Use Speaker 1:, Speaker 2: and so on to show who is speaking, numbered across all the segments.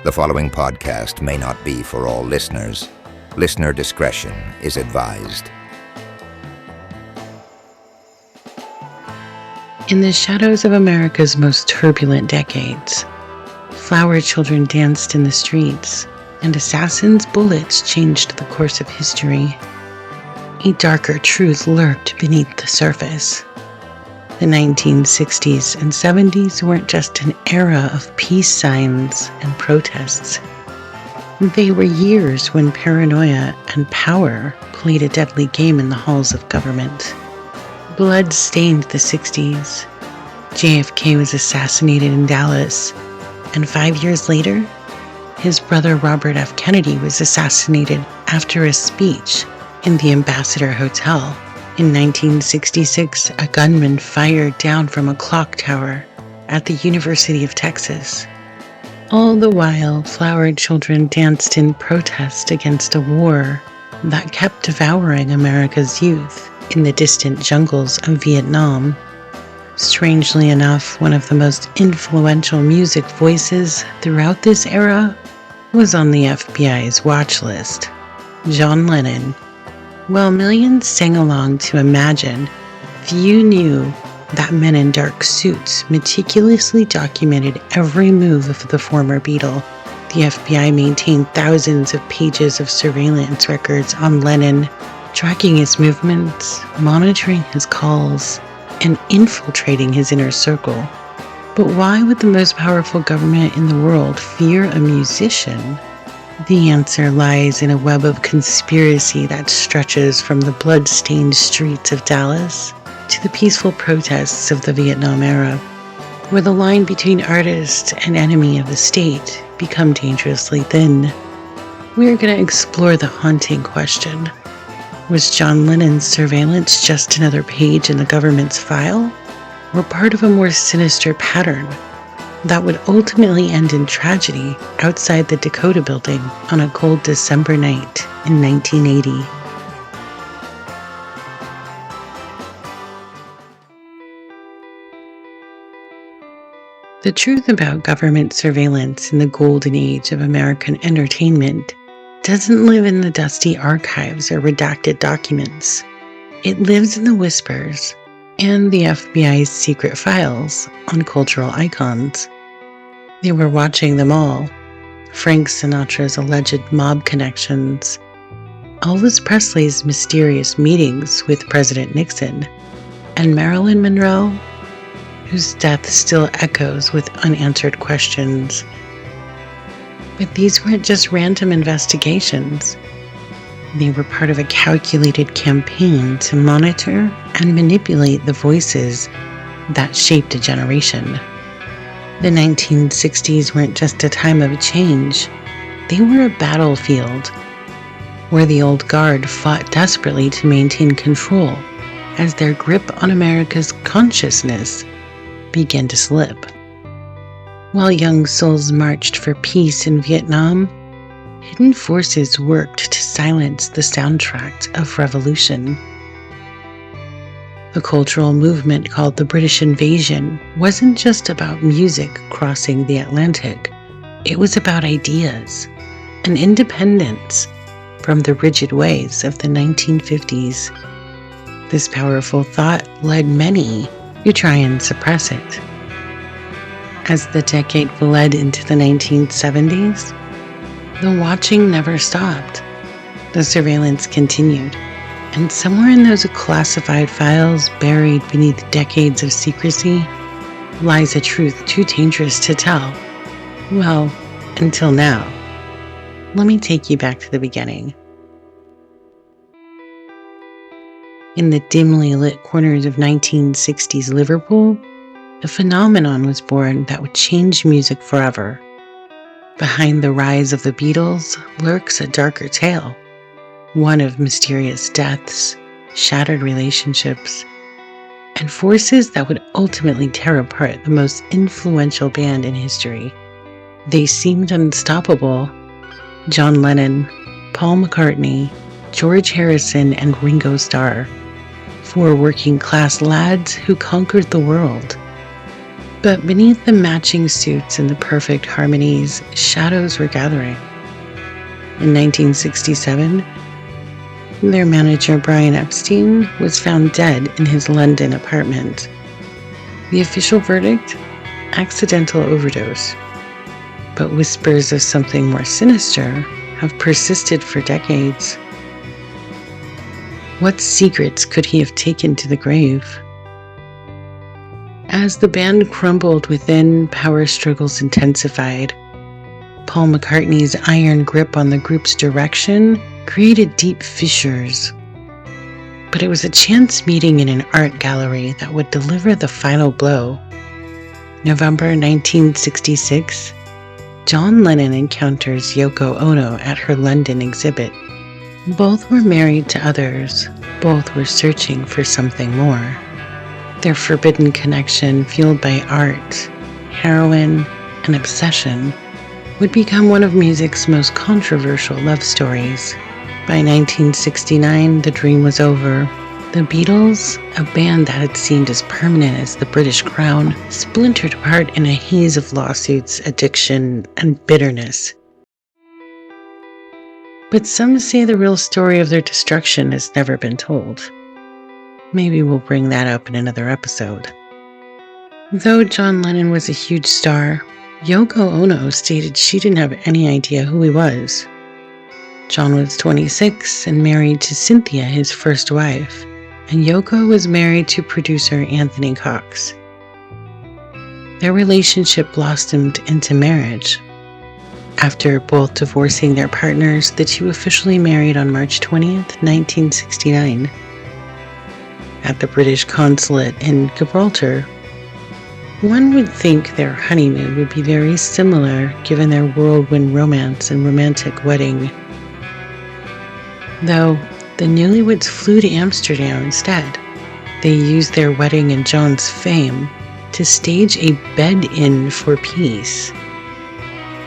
Speaker 1: The following podcast may not be for all listeners. Listener discretion is advised.
Speaker 2: In the shadows of America's most turbulent decades, flower children danced in the streets, and assassins' bullets changed the course of history. A darker truth lurked beneath the surface. The 1960s and 70s weren't just an era of peace signs and protests. They were years when paranoia and power played a deadly game in the halls of government. Blood stained the 60s. JFK was assassinated in Dallas, and 5 years later, his brother Robert F. Kennedy was assassinated after a speech in the Ambassador Hotel. In 1966, a gunman fired down from a clock tower at the University of Texas. All the while, flower children danced in protest against a war that kept devouring America's youth in the distant jungles of Vietnam. Strangely enough, one of the most influential music voices throughout this era was on the FBI's watch list, John Lennon. While millions sang along to Imagine, few knew that men in dark suits meticulously documented every move of the former Beatle. The FBI maintained thousands of pages of surveillance records on Lennon, tracking his movements, monitoring his calls, and infiltrating his inner circle. But why would the most powerful government in the world fear a musician? The answer lies in a web of conspiracy that stretches from the blood-stained streets of Dallas to the peaceful protests of the Vietnam era, where the line between artist and enemy of the state become dangerously thin. We're going to explore the haunting question. Was John Lennon's surveillance just another page in the government's file, or part of a more sinister pattern that would ultimately end in tragedy outside the Dakota Building on a cold December night in 1980? The truth about government surveillance in the golden age of American entertainment doesn't live in the dusty archives or redacted documents. It lives in the whispers and the FBI's secret files on cultural icons. They were watching them all: Frank Sinatra's alleged mob connections, Elvis Presley's mysterious meetings with President Nixon, and Marilyn Monroe, whose death still echoes with unanswered questions. But these weren't just random investigations. They were part of a calculated campaign to monitor and manipulate the voices that shaped a generation. The 1960s weren't just a time of change. They were a battlefield where the old guard fought desperately to maintain control as their grip on America's consciousness began to slip. While young souls marched for peace in Vietnam, hidden forces worked to silence the soundtrack of revolution. The cultural movement called the British Invasion wasn't just about music crossing the Atlantic. It was about ideas and independence from the rigid ways of the 1950s. This powerful thought led many to try and suppress it. As the decade bled into the 1970s, the watching never stopped. The surveillance continued, and somewhere in those classified files buried beneath decades of secrecy lies a truth too dangerous to tell. Well, until now. Let me take you back to the beginning. In the dimly lit corners of 1960s Liverpool, a phenomenon was born that would change music forever. Behind the rise of the Beatles lurks a darker tale, one of mysterious deaths, shattered relationships, and forces that would ultimately tear apart the most influential band in history. They seemed unstoppable. John Lennon, Paul McCartney, George Harrison, and Ringo Starr, four working-class lads who conquered the world. But beneath the matching suits and the perfect harmonies, shadows were gathering. In 1967, their manager Brian Epstein was found dead in his London apartment. The official verdict? Accidental overdose. But whispers of something more sinister have persisted for decades. What secrets could he have taken to the grave? As the band crumbled within, power struggles intensified. Paul McCartney's iron grip on the group's direction created deep fissures. But it was a chance meeting in an art gallery that would deliver the final blow. November 1966, John Lennon encounters Yoko Ono at her London exhibit. Both were married to others. Both were searching for something more. Their forbidden connection, fueled by art, heroin, and obsession, would become one of music's most controversial love stories. By 1969, the dream was over. The Beatles, a band that had seemed as permanent as the British Crown, splintered apart in a haze of lawsuits, addiction, and bitterness. But some say the real story of their destruction has never been told. Maybe we'll bring that up in another episode. Though John Lennon was a huge star, Yoko Ono stated she didn't have any idea who he was. John was 26 and married to Cynthia, his first wife, and Yoko was married to producer Anthony Cox. Their relationship blossomed into marriage. After both divorcing their partners, the two officially married on March 20th, 1969. At the British consulate in Gibraltar, one would think their honeymoon would be very similar given their whirlwind romance and romantic wedding. Though the newlyweds flew to Amsterdam instead. They used their wedding and John's fame to stage a bed-in for peace.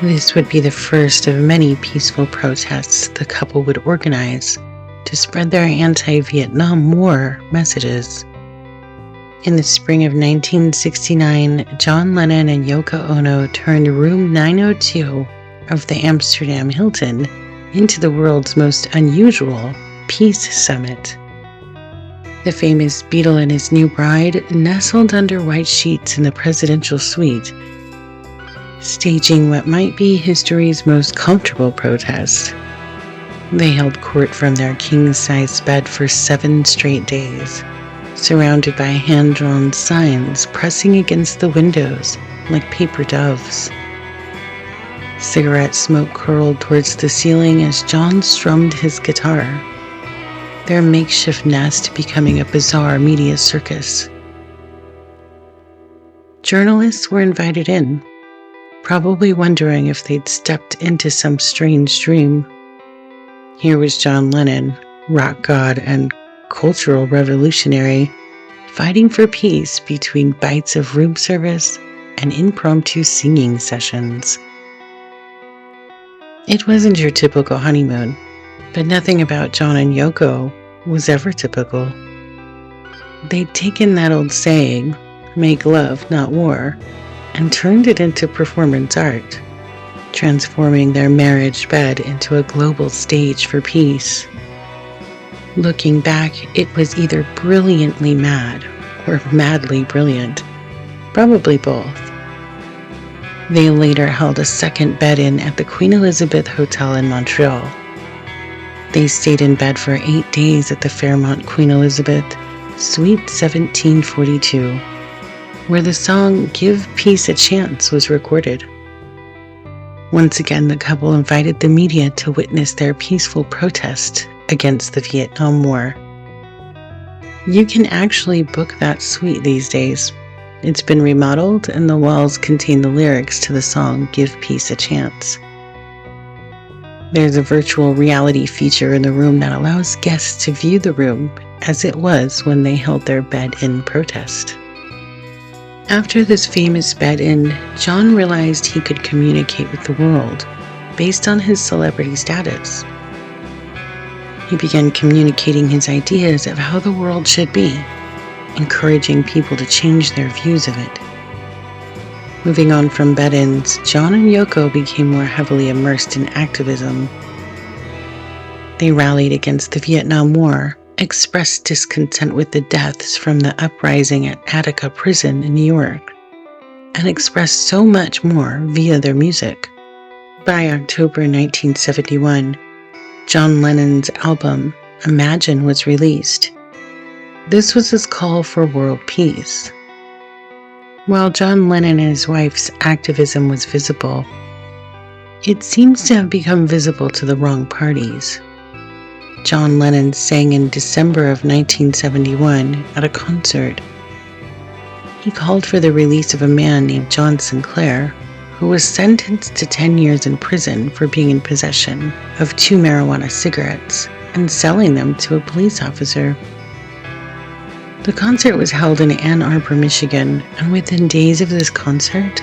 Speaker 2: This would be the first of many peaceful protests the couple would organize to spread their anti-Vietnam War messages. In the spring of 1969, John Lennon and Yoko Ono turned room 902 of the Amsterdam Hilton into the world's most unusual peace summit. The famous Beatle and his new bride nestled under white sheets in the presidential suite, staging what might be history's most comfortable protest. They held court from their king-size bed for 7 straight days, surrounded by hand-drawn signs pressing against the windows like paper doves. Cigarette smoke curled towards the ceiling as John strummed his guitar, their makeshift nest becoming a bizarre media circus. Journalists were invited in, probably wondering if they'd stepped into some strange dream. Here was John Lennon, rock god and cultural revolutionary, fighting for peace between bites of room service and impromptu singing sessions. It wasn't your typical honeymoon, but nothing about John and Yoko was ever typical. They'd taken that old saying, "Make love, not war," and turned it into performance art, transforming their marriage bed into a global stage for peace. Looking back, it was either brilliantly mad or madly brilliant, probably both. They later held a second bed-in at the Queen Elizabeth Hotel in Montreal. They stayed in bed for 8 days at the Fairmont Queen Elizabeth, Suite 1742, where the song "Give Peace a Chance" was recorded. Once again, the couple invited the media to witness their peaceful protest against the Vietnam War. You can actually book that suite these days. It's been remodeled and the walls contain the lyrics to the song "Give Peace a Chance." There's a virtual reality feature in the room that allows guests to view the room as it was when they held their bed-in protest. After this famous bed-in, John realized he could communicate with the world based on his celebrity status. He began communicating his ideas of how the world should be, encouraging people to change their views of it. Moving on from bed-ins, John and Yoko became more heavily immersed in activism. They rallied against the Vietnam War, expressed discontent with the deaths from the uprising at Attica Prison in New York, and expressed so much more via their music. By October 1971, John Lennon's album, Imagine, was released. This was his call for world peace. While John Lennon and his wife's activism was visible, it seems to have become visible to the wrong parties. John Lennon sang in December of 1971 at a concert. He called for the release of a man named John Sinclair, who was sentenced to 10 years in prison for being in possession of 2 marijuana cigarettes and selling them to a police officer. The concert was held in Ann Arbor, Michigan, and within days of this concert,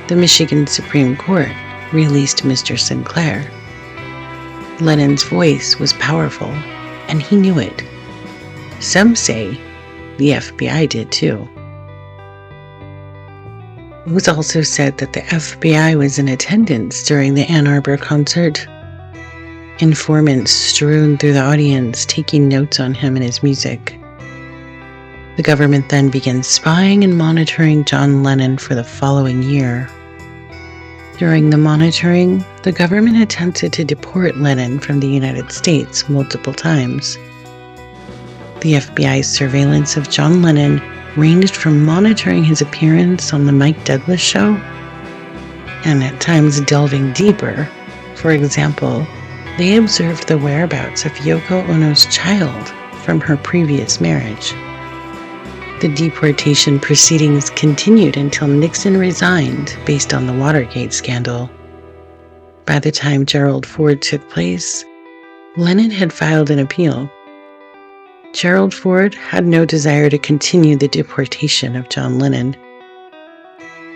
Speaker 2: the Michigan Supreme Court released Mr. Sinclair. Lennon's voice was powerful, and he knew it. Some say the FBI did too. It was also said that the FBI was in attendance during the Ann Arbor concert. Informants strewn through the audience, taking notes on him and his music. The government then began spying and monitoring John Lennon for the following year. During the monitoring, the government attempted to deport Lennon from the United States multiple times. The FBI's surveillance of John Lennon ranged from monitoring his appearance on the Mike Douglas show, and at times delving deeper. For example, they observed the whereabouts of Yoko Ono's child from her previous marriage. The deportation proceedings continued until Nixon resigned based on the Watergate scandal. By the time Gerald Ford took place, Lennon had filed an appeal. Gerald Ford had no desire to continue the deportation of John Lennon.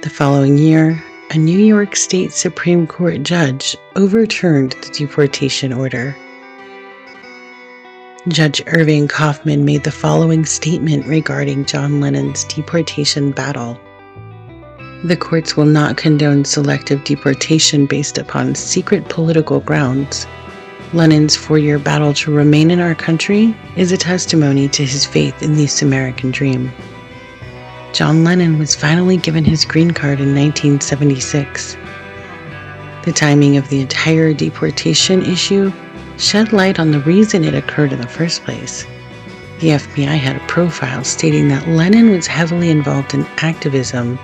Speaker 2: The following year, a New York State Supreme Court judge overturned the deportation order. Judge Irving Kaufman made the following statement regarding John Lennon's deportation battle. The courts will not condone selective deportation based upon secret political grounds. Lennon's 4-year battle to remain in our country is a testimony to his faith in this American dream. John Lennon was finally given his green card in 1976. The timing of the entire deportation issue shed light on the reason it occurred in the first place. The FBI had a profile stating that Lennon was heavily involved in activism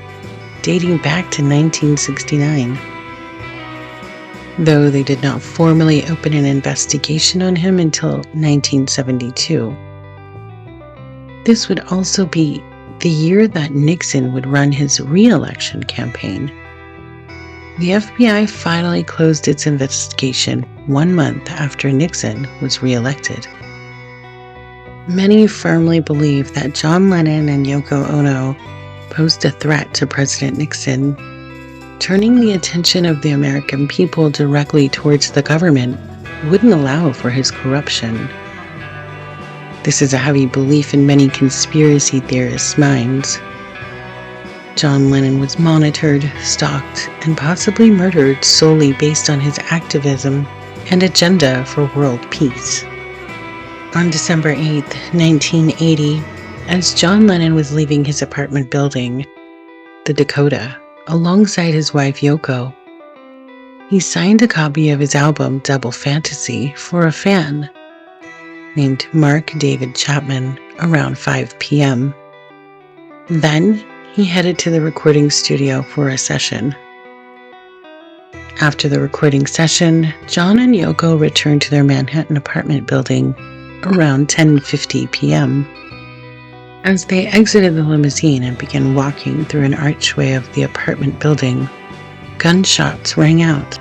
Speaker 2: dating back to 1969. Though they did not formally open an investigation on him until 1972. This would also be the year that Nixon would run his re-election campaign. The FBI finally closed its investigation 1 month after Nixon was re-elected. Many firmly believe that John Lennon and Yoko Ono posed a threat to President Nixon, turning the attention of the American people directly towards the government wouldn't allow for his corruption. This is a heavy belief in many conspiracy theorists' minds. John Lennon was monitored, stalked, and possibly murdered solely based on his activism and agenda for world peace. On December 8, 1980, as John Lennon was leaving his apartment building, the Dakota, alongside his wife Yoko, he signed a copy of his album Double Fantasy for a fan named Mark David Chapman around 5 p.m. Then he headed to the recording studio for a session. After the recording session, John and Yoko returned to their Manhattan apartment building around 10:50 p.m. As they exited the limousine and began walking through an archway of the apartment building, gunshots rang out.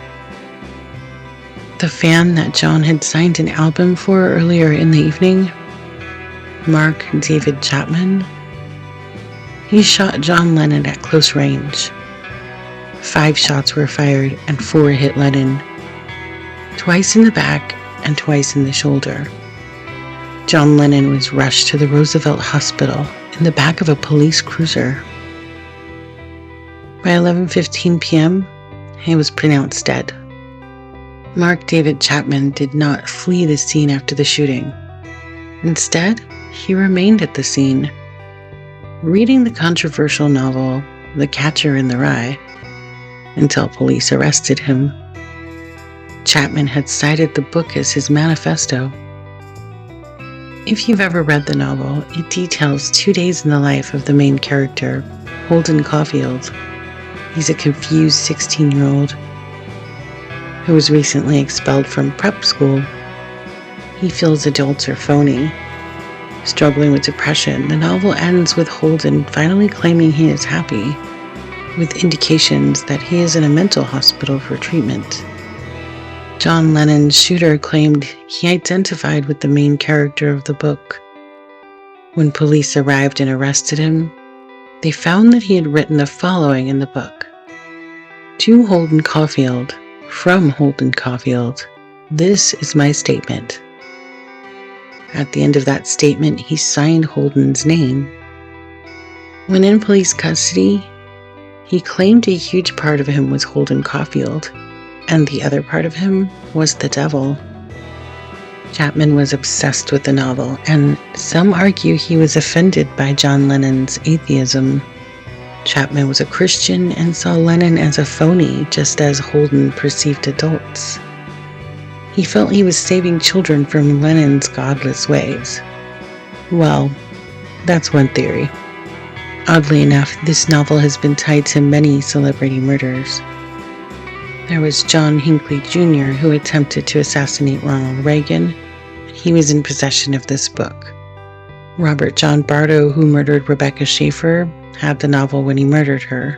Speaker 2: The fan that John had signed an album for earlier in the evening, Mark David Chapman, he shot John Lennon at close range. 5 shots were fired and 4 hit Lennon, twice in the back and twice in the shoulder. John Lennon was rushed to the Roosevelt Hospital in the back of a police cruiser. By 11:15 p.m., he was pronounced dead. Mark David Chapman did not flee the scene after the shooting. Instead, he remained at the scene, reading the controversial novel The Catcher in the Rye until police arrested him. Chapman had cited the book as his manifesto. If you've ever read the novel, it details 2 days in the life of the main character, Holden Caulfield. He's a confused 16-year-old who was recently expelled from prep school. He feels adults are phony. Struggling with depression, the novel ends with Holden finally claiming he is happy, with indications that he is in a mental hospital for treatment. John Lennon's shooter claimed he identified with the main character of the book. When police arrived and arrested him, they found that he had written the following in the book. To Holden Caulfield, from Holden Caulfield, this is my statement. At the end of that statement, he signed Holden's name. When in police custody, he claimed a huge part of him was Holden Caulfield, and the other part of him was the devil. Chapman was obsessed with the novel, and some argue he was offended by John Lennon's atheism. Chapman was a Christian and saw Lennon as a phony, just as Holden perceived adults. He felt he was saving children from Lennon's godless ways. Well, that's one theory. Oddly enough, this novel has been tied to many celebrity murders. There was John Hinckley Jr., who attempted to assassinate Ronald Reagan. He was in possession of this book. Robert John Bardo, who murdered Rebecca Schaefer, had the novel when he murdered her.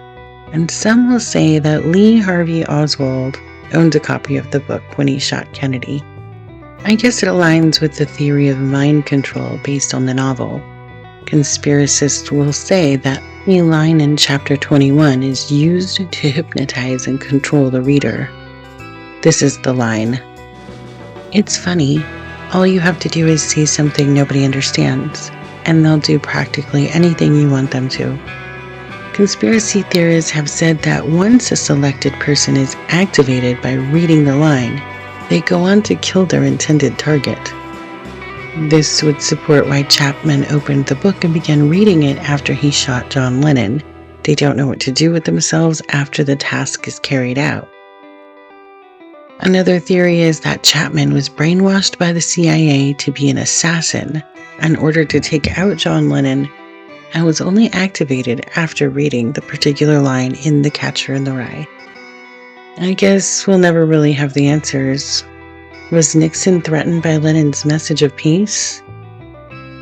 Speaker 2: And some will say that Lee Harvey Oswald owned a copy of the book when he shot Kennedy. I guess it aligns with the theory of mind control based on the novel. Conspiracists will say that a line in chapter 21 is used to hypnotize and control the reader. This is the line. It's funny, all you have to do is say something nobody understands, and they'll do practically anything you want them to. Conspiracy theorists have said that once a selected person is activated by reading the line, they go on to kill their intended target. This would support why Chapman opened the book and began reading it after he shot John Lennon. They don't know what to do with themselves after the task is carried out. Another theory is that Chapman was brainwashed by the CIA to be an assassin in order to take out John Lennon, and was only activated after reading the particular line in The Catcher in the Rye. I guess we'll never really have the answers. Was Nixon threatened by Lennon's message of peace?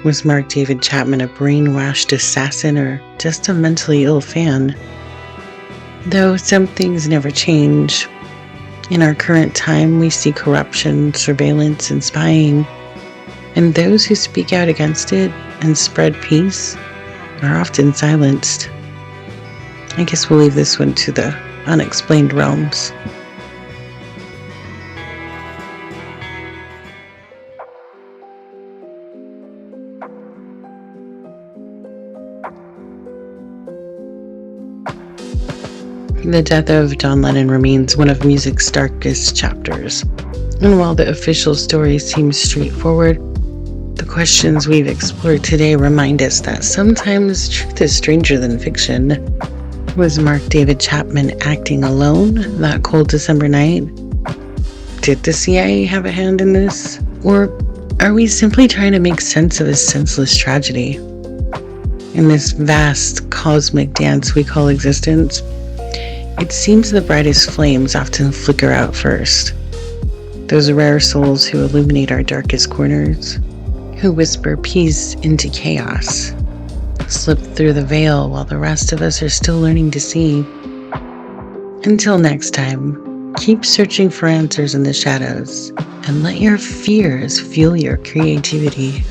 Speaker 2: Was Mark David Chapman a brainwashed assassin or just a mentally ill fan? Though some things never change. In our current time, we see corruption, surveillance, and spying, and those who speak out against it and spread peace are often silenced. I guess we'll leave this one to the unexplained realms. The death of John Lennon remains one of music's darkest chapters. And while the official story seems straightforward, the questions we've explored today remind us that sometimes truth is stranger than fiction. Was Mark David Chapman acting alone that cold December night? Did the CIA have a hand in this? Or are we simply trying to make sense of a senseless tragedy? In this vast cosmic dance we call existence, it seems the brightest flames often flicker out first. Those rare souls who illuminate our darkest corners, who whisper peace into chaos, slip through the veil while the rest of us are still learning to see. Until next time, keep searching for answers in the shadows, and let your fears fuel your creativity.